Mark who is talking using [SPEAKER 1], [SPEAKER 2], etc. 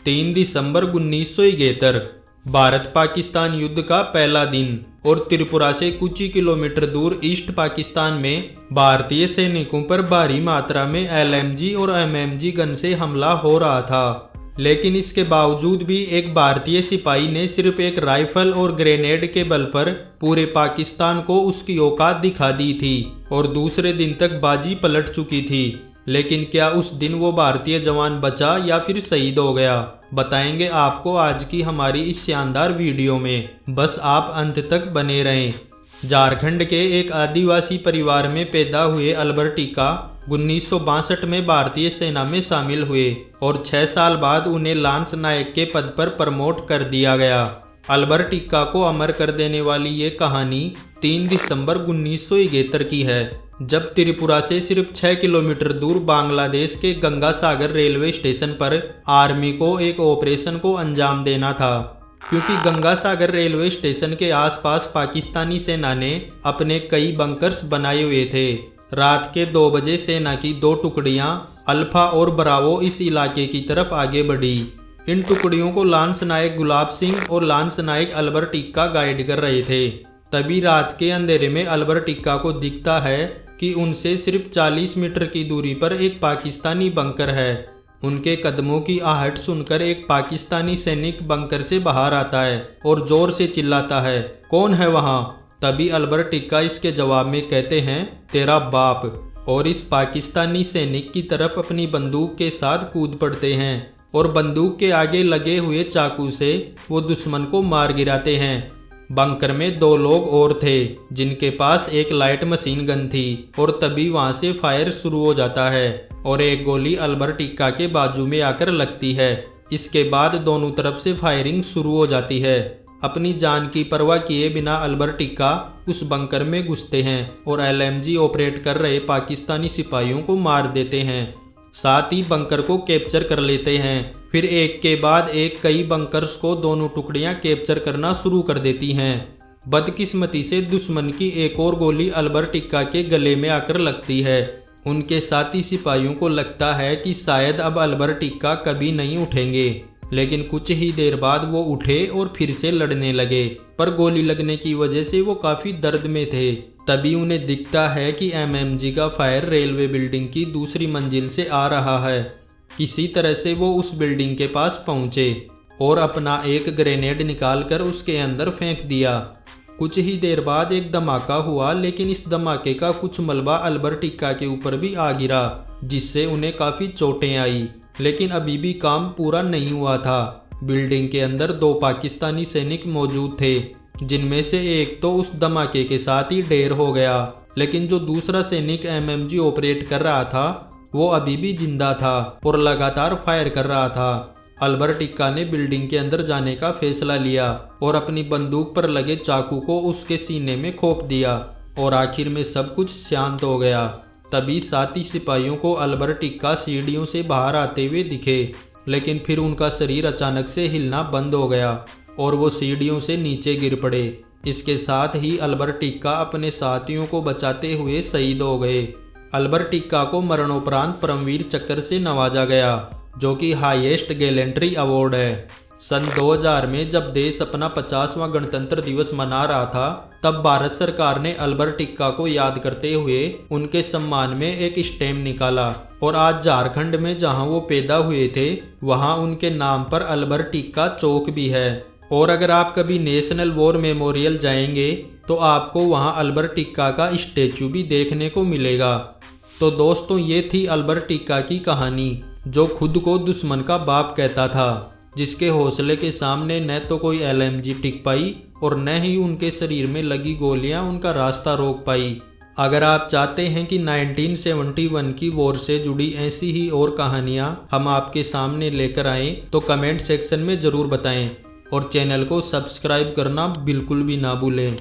[SPEAKER 1] 3 दिसंबर 1971 भारत पाकिस्तान युद्ध का पहला दिन और त्रिपुरा से कुछ ही किलोमीटर दूर ईस्ट पाकिस्तान में भारतीय सैनिकों पर भारी मात्रा में LMG और MMG गन से हमला हो रहा था। लेकिन इसके बावजूद भी एक भारतीय सिपाही ने सिर्फ एक राइफल और ग्रेनेड के बल पर पूरे पाकिस्तान को उसकी औकात दिखा दी थी और दूसरे दिन तक बाजी पलट चुकी थी। लेकिन क्या उस दिन वो भारतीय जवान बचा या फिर शहीद हो गया, बताएंगे आपको आज की हमारी इस शानदार वीडियो में। बस आप अंत तक बने रहें। झारखंड के एक आदिवासी परिवार में पैदा हुए अल्बर्ट टीका 1962 में भारतीय सेना में शामिल हुए और 6 साल बाद उन्हें लांस नायक के पद पर प्रमोट कर दिया गया। अल्बर्ट टीका को अमर कर देने वाली ये कहानी 3 दिसंबर 1971 की है, जब त्रिपुरा से सिर्फ 6 किलोमीटर दूर बांग्लादेश के गंगा सागर रेलवे स्टेशन पर आर्मी को एक ऑपरेशन को अंजाम देना था। क्योंकि गंगा सागर रेलवे स्टेशन के आसपास पाकिस्तानी सेना ने अपने कई बंकर्स बनाए हुए थे। रात के 2 बजे सेना की 2 टुकड़ियां अल्फा और ब्रावो इस इलाके की तरफ आगे बढ़ी। इन टुकड़ियों को लांस नायक गुलाब सिंह और लांस नायक अल्बर्ट टीका गाइड कर रहे थे। तभी रात के अंधेरे में अल्बर्ट टीका को दिखता है कि उनसे सिर्फ 40 मीटर की दूरी पर एक पाकिस्तानी बंकर है। उनके कदमों की आहट सुनकर एक पाकिस्तानी सैनिक बंकर से बाहर आता है और जोर से चिल्लाता है, कौन है वहाँ? तभी अल्बर्ट टीका इसके जवाब में कहते हैं, तेरा बाप। और इस पाकिस्तानी सैनिक की तरफ अपनी बंदूक के साथ कूद पड़ते हैं और बंदूक के आगे लगे हुए चाकू से वो दुश्मन को मार गिराते हैं। बंकर में 2 लोग और थे जिनके पास एक लाइट मशीन गन थी और तभी वहां से फायर शुरू हो जाता है और एक गोली अल्बर्ट टीका के बाजू में आकर लगती है। इसके बाद दोनों तरफ से फायरिंग शुरू हो जाती है। अपनी जान की परवाह किए बिना अल्बर्ट टीका उस बंकर में घुसते हैं और LMG ऑपरेट कर रहे पाकिस्तानी सिपाहियों को मार देते हैं। साथ ही बंकर को कैप्चर कर लेते हैं। फिर एक के बाद एक कई बंकर्स को दोनों टुकड़ियां कैप्चर करना शुरू कर देती हैं। बदकिस्मती से दुश्मन की एक और गोली अल्बर्ट टीका के गले में आकर लगती है। उनके साथी सिपाहियों को लगता है कि शायद अब अल्बर्ट टीका कभी नहीं उठेंगे, लेकिन कुछ ही देर बाद वो उठे और फिर से लड़ने लगे, पर गोली लगने की वजह से वो काफी दर्द में थे। तभी उन्हें दिखता है कि MMG का फायर रेलवे बिल्डिंग की दूसरी मंजिल से आ रहा है। किसी तरह से वो उस बिल्डिंग के पास पहुंचे और अपना एक ग्रेनेड निकालकर उसके अंदर फेंक दिया। कुछ ही देर बाद एक धमाका हुआ, लेकिन इस धमाके का कुछ मलबा अल्बर्ट टीका के ऊपर भी आ गिरा, जिससे उन्हें काफ़ी चोटें आई। लेकिन अभी भी काम पूरा नहीं हुआ था। बिल्डिंग के अंदर 2 पाकिस्तानी सैनिक मौजूद थे, जिनमें से एक तो उस धमाके के साथ ही ढेर हो गया, लेकिन जो दूसरा सैनिक MMG ऑपरेट कर रहा था वो अभी भी जिंदा था और लगातार फायर कर रहा था। अल्बर्ट टीका ने बिल्डिंग के अंदर जाने का फैसला लिया और अपनी बंदूक पर लगे चाकू को उसके सीने में खोप दिया और आखिर में सब कुछ शांत हो गया। तभी साथी सिपाहियों को अल्बर्ट टीका सीढ़ियों से बाहर आते हुए दिखे, लेकिन फिर उनका शरीर अचानक से हिलना बंद हो गया और वो सीढ़ियों से नीचे गिर पड़े। इसके साथ ही अल्बर्ट टीका अपने साथियों को बचाते हुए शहीद हो गए। अल्बर्ट टीका को मरणोपरांत परमवीर चक्र से नवाजा गया, जो कि हाईएस्ट गैलेंट्री अवार्ड है। सन 2000 में जब देश अपना 50वां गणतंत्र दिवस मना रहा था, तब भारत सरकार ने अल्बर्ट टीका को याद करते हुए उनके सम्मान में एक स्टैम्प निकाला और आज झारखंड में जहां वो पैदा हुए थे वहां उनके नाम पर अल्बर्ट टीका चौक भी है। और अगर आप कभी नेशनल वॉर मेमोरियल जाएंगे तो आपको वहां अल्बर्ट टीका का स्टैचू भी देखने को मिलेगा। तो दोस्तों, ये थी अल्बर्ट टीका की कहानी, जो खुद को दुश्मन का बाप कहता था, जिसके हौसले के सामने न तो कोई LMG टिक पाई और न ही उनके शरीर में लगी गोलियां उनका रास्ता रोक पाई। अगर आप चाहते हैं कि 1971 की वॉर से जुड़ी ऐसी ही और कहानियां हम आपके सामने लेकर आएं, तो कमेंट सेक्शन में ज़रूर बताएं और चैनल को सब्सक्राइब करना बिल्कुल भी ना भूलें।